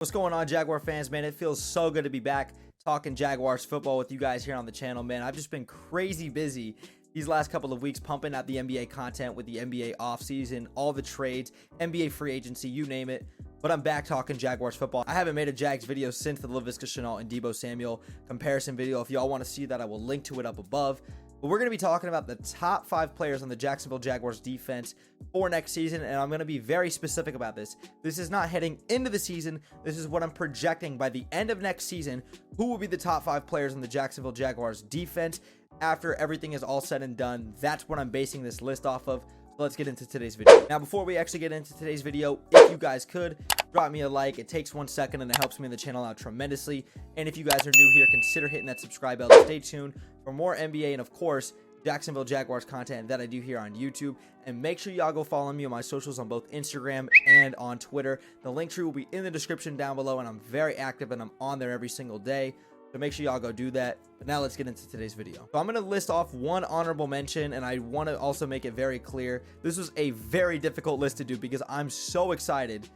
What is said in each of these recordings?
What's going on, Jaguar fans, man? It feels so good to be back talking Jaguars football with you guys here on the channel, man. I've just been crazy busy these last couple of weeks pumping out the NBA content with the NBA offseason, all the trades, NBA free agency, you name it. But I'm back talking Jaguars football. I haven't made a Jags video since the Laviska Shenault and Deebo Samuel comparison video. If y'all want to see that, I will link to it up above. But we're going to be talking about the top 5 players on the Jacksonville Jaguars defense for next season, and I'm going to be very specific about this. This is not heading into the season. This is what I'm projecting by the end of next season. Who will be the top 5 players on the Jacksonville Jaguars defense after everything is all said and done? That's what I'm basing this list off of. So let's get into today's video. Now, before we actually get into today's video, if you guys could, drop me a like. It takes 1 second and it helps me in the channel out tremendously. And if you guys are new here, consider hitting that subscribe bell to stay tuned for more NBA and, of course, Jacksonville Jaguars content that I do here on YouTube. And make sure y'all go follow me on my socials on both Instagram and on Twitter. The link tree will be in the description down below, and I'm very active and I'm on there every single day. So make sure y'all go do that. But now let's get into today's video. So I'm going to list off one honorable mention, and I want to also make it very clear. This was a very difficult list to do because I'm so excited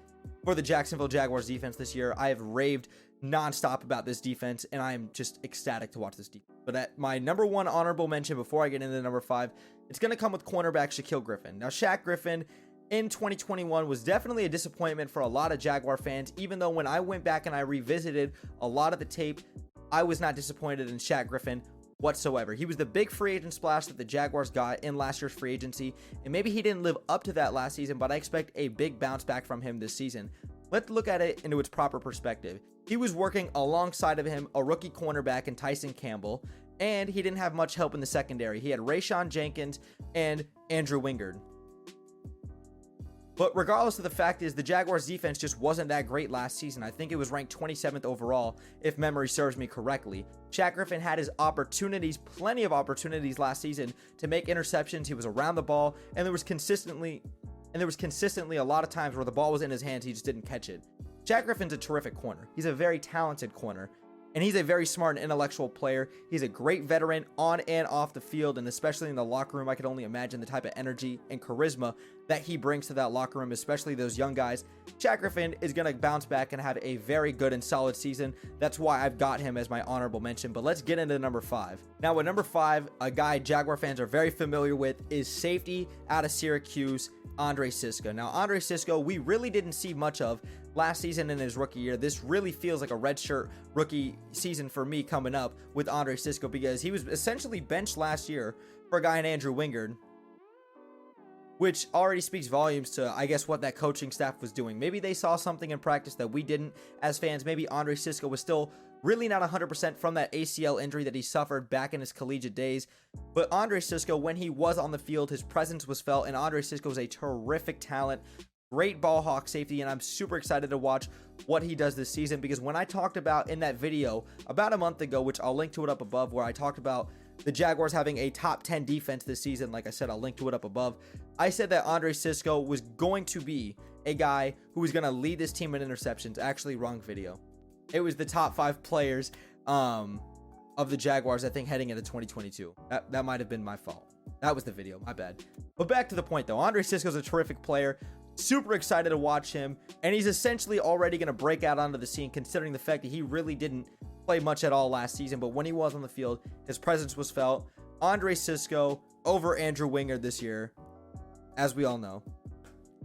for the Jacksonville Jaguars defense this year. I have raved nonstop about this defense, and I am just ecstatic to watch this defense. But at my number 1 honorable mention, before I get into number 5, it's going to come with cornerback Shaquille Griffin. Now, Shaq Griffin in 2021 was definitely a disappointment for a lot of Jaguar fans, even though when I went back and I revisited a lot of the tape, I was not disappointed in Shaq Griffin whatsoever. He was the big free agent splash that the Jaguars got in last year's free agency, and maybe he didn't live up to that last season, but I expect a big bounce back from him this season. Let's look at it into its proper perspective. He was working alongside of him a rookie cornerback in Tyson Campbell, and he didn't have much help in the secondary. He had Rayshawn Jenkins and Andrew Wingard. But regardless of the fact is, the Jaguars defense just wasn't that great last season. I think it was ranked 27th overall, if memory serves me correctly. Shaq Griffin had his opportunities, plenty of opportunities last season to make interceptions. He was around the ball, and there was consistently a lot of times where the ball was in his hands, he just didn't catch it. Shaq Griffin's a terrific corner. He's a very talented corner, and he's a very smart and intellectual player. He's a great veteran on and off the field, and especially in the locker room. I can only imagine the type of energy and charisma that he brings to that locker room, especially those young guys. Shaq Griffin is going to bounce back and have a very good and solid season. That's why I've got him as my honorable mention. But let's get into number 5. Now, with number 5, a guy Jaguar fans are very familiar with is safety out of Syracuse, Andre Cisco. Now, Andre Cisco, we really didn't see much of last season in his rookie year. This really feels like a redshirt rookie season for me coming up with Andre Cisco, because he was essentially benched last year for a guy in Andrew Wingard, which already speaks volumes to, I guess, what that coaching staff was doing. Maybe they saw something in practice that we didn't as fans. Maybe Andre Cisco was still really not 100% from that ACL injury that he suffered back in his collegiate days. But Andre Cisco, when he was on the field, his presence was felt, and Andre Cisco is a terrific talent. Great ball hawk safety, and I'm super excited to watch what he does this season, because when I talked about in that video about a month ago, which I'll link to it up above, where I talked about the Jaguars having a top 10 defense this season, like I said, I'll link to it up above. I said that Andre Cisco was going to be a guy who was going to lead this team in interceptions. Actually, wrong video. It was the top 5 players of the Jaguars, I think, heading into 2022. That might have been my fault. That was the video, my bad. But back to the point, though. Andre Cisco's a terrific player. Super excited to watch him, and he's essentially already going to break out onto the scene, considering the fact that he really didn't play much at all last season, but when he was on the field, his presence was felt. Andre Cisco over Andrew Wingard this year, as we all know.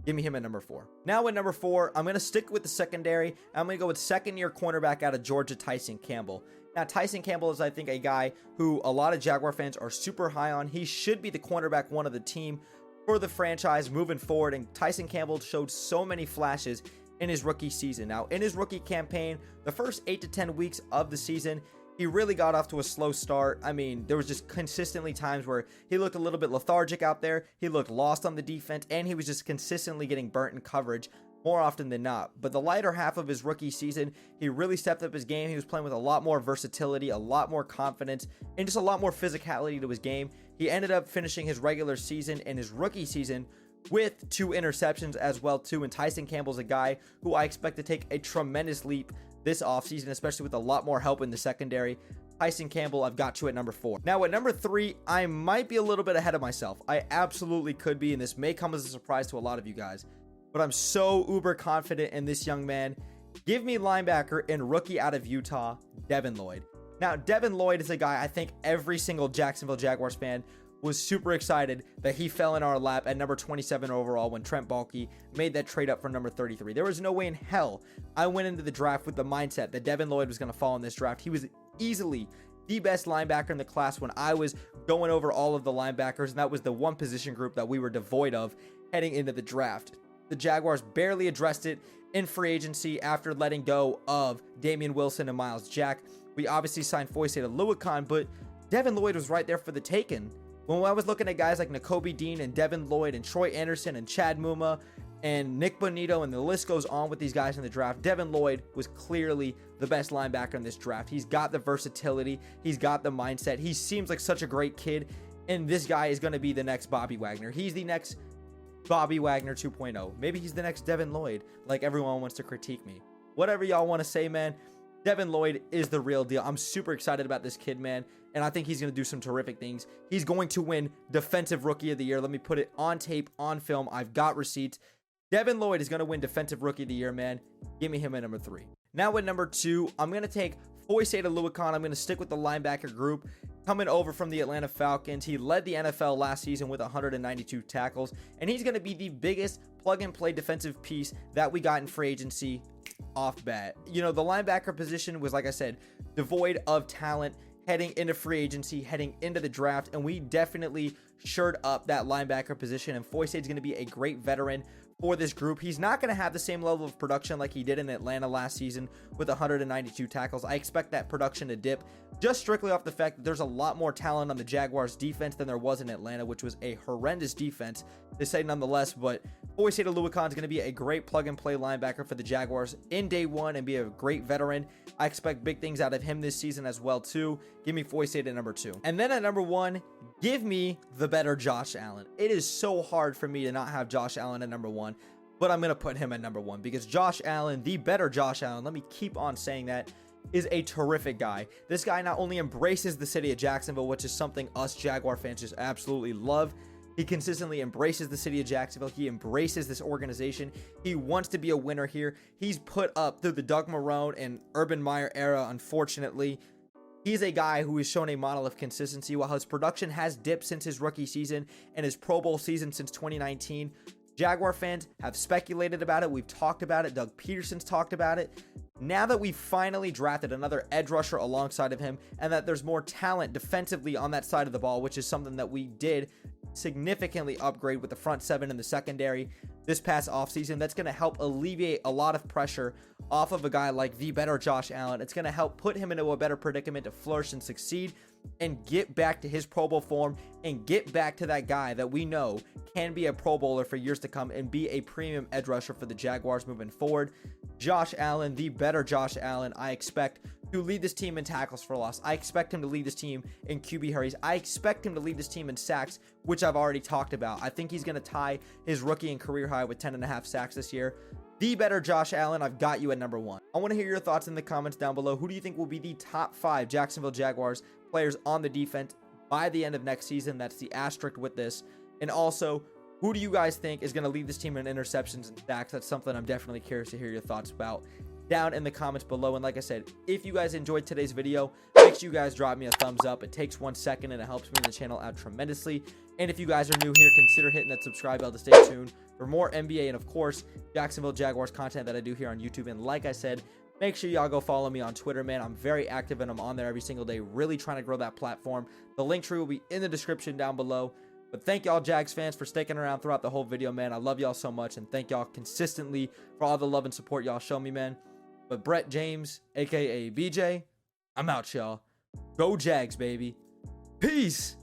Give me him at number 4. Now at number 4, I'm going to stick with the secondary. I'm going to go with second-year cornerback out of Georgia, Tyson Campbell. Now, Tyson Campbell is, I think, a guy who a lot of Jaguar fans are super high on. He should be the cornerback 1 of the team for the franchise moving forward, and Tyson Campbell showed so many flashes in his rookie season. Now, in his rookie campaign, the first 8 to 10 weeks of the season, he really got off to a slow start. I mean, there was just consistently times where he looked a little bit lethargic out there. He looked lost on the defense, and he was just consistently getting burnt in coverage more often than not. But the lighter half of his rookie season, he really stepped up his game. He was playing with a lot more versatility, a lot more confidence, and just a lot more physicality to his game. He ended up finishing his regular season and his rookie season with 2 interceptions as well too. And Tyson Campbell's a guy who I expect to take a tremendous leap this offseason, especially with a lot more help in the secondary. Tyson Campbell, I've got you at number 4. Now at number 3, I might be a little bit ahead of myself. I absolutely could be, and this may come as a surprise to a lot of you guys, but I'm so uber confident in this young man. Give me linebacker and rookie out of Utah, Devin Lloyd. Now, Devin Lloyd is a guy I think every single Jacksonville Jaguars fan was super excited that he fell in our lap at number 27 overall when Trent Baalke made that trade up for number 33. There was no way in hell I went into the draft with the mindset that Devin Lloyd was going to fall in this draft. He was easily the best linebacker in the class when I was going over all of the linebackers, and that was the one position group that we were devoid of heading into the draft. The Jaguars barely addressed it in free agency after letting go of Damian Wilson and Miles Jack. We obviously signed poised to Luakon, but Devin Lloyd was right there for the taking. When I was looking at guys like Nakobe Dean and Devin Lloyd and Troy Anderson and Chad Muma and Nick Bonito, and the list goes on with these guys in the draft, Devin Lloyd was clearly the best linebacker in this draft. He's got the versatility. He's got the mindset. He seems like such a great kid, and this guy is going to be the next Bobby Wagner. He's the next Bobby Wagner 2.0. Maybe he's the next Devin Lloyd, like everyone wants to critique me. Whatever y'all want to say, man, Devin Lloyd is the real deal. I'm super excited about this kid, man, and I think he's going to do some terrific things. He's going to win Defensive Rookie of the Year. Let me put it on tape, on film. I've got receipts. Devin Lloyd is going to win Defensive Rookie of the Year, man. Give me him at number 3. Now at number 2, I'm going to take poised to Luakon. I'm going to stick with the linebacker group. Coming over from the Atlanta Falcons, he led the NFL last season with 192 tackles, and he's going to be the biggest plug-and-play defensive piece that we got in free agency off bat. You know, the linebacker position was, like I said, devoid of talent heading into free agency, heading into the draft, and we definitely shored up that linebacker position, and poised is going to be a great veteran for this group. He's not going to have the same level of production like he did in Atlanta last season with 192 tackles. I expect that production to dip just strictly off the fact that there's a lot more talent on the Jaguars defense than there was in Atlanta, which was a horrendous defense to say nonetheless. But poised to Luakon is going to be a great plug and play linebacker for the Jaguars in day one and be a great veteran. I expect big things out of him this season as well too. Give me poised at number 2. And then at number 1, give me the better Josh Allen. It is so hard for me to not have Josh Allen at number 1, but I'm going to put him at number 1 because Josh Allen, the better Josh Allen, let me keep on saying that, is a terrific guy. This guy not only embraces the city of Jacksonville, which is something us Jaguar fans just absolutely love. He consistently embraces the city of Jacksonville. He embraces this organization. He wants to be a winner here. He's put up through the Doug Marrone and Urban Meyer era, unfortunately. He's a guy who has shown a model of consistency. While his production has dipped since his rookie season and his Pro Bowl season since 2019, Jaguar fans have speculated about it. We've talked about it. Doug Peterson's talked about it. Now that we've finally drafted another edge rusher alongside of him and that there's more talent defensively on that side of the ball, which is something that we did significantly upgrade with the front 7 in the secondary this past offseason, that's going to help alleviate a lot of pressure off of a guy like the better Josh Allen. It's going to help put him into a better predicament to flourish and succeed and get back to his Pro Bowl form and get back to that guy that we know can be a Pro Bowler for years to come and be a premium edge rusher for the Jaguars moving forward. Josh Allen, the better Josh Allen, I expect to lead this team in tackles for loss. I expect him to lead this team in QB hurries. I expect him to lead this team in sacks, which I've already talked about. I think he's going to tie his rookie and career high with 10.5 sacks this year. The better Josh Allen, I've got you at number 1. I want to hear your thoughts in the comments down below. Who do you think will be the top 5 Jacksonville Jaguars players on the defense by the end of next season? That's the asterisk with this. And also, who do you guys think is going to lead this team in interceptions and sacks? That's something I'm definitely curious to hear your thoughts about down in the comments below. And like I said, if you guys enjoyed today's video, make sure you guys drop me a thumbs up. It takes 1 second and it helps me and the channel out tremendously. And if you guys are new here, consider hitting that subscribe bell to stay tuned for more NBA and of course Jacksonville Jaguars content that I do here on YouTube. And like I said, make sure y'all go follow me on Twitter, man. I'm very active and I'm on there every single day, really trying to grow that platform. The link tree will be in the description down below. But thank y'all Jags fans for sticking around throughout the whole video, man. I love y'all so much, and thank y'all consistently for all the love and support y'all show me, man. But Brett James, aka BJ, I'm out, y'all. Go Jags, baby. Peace.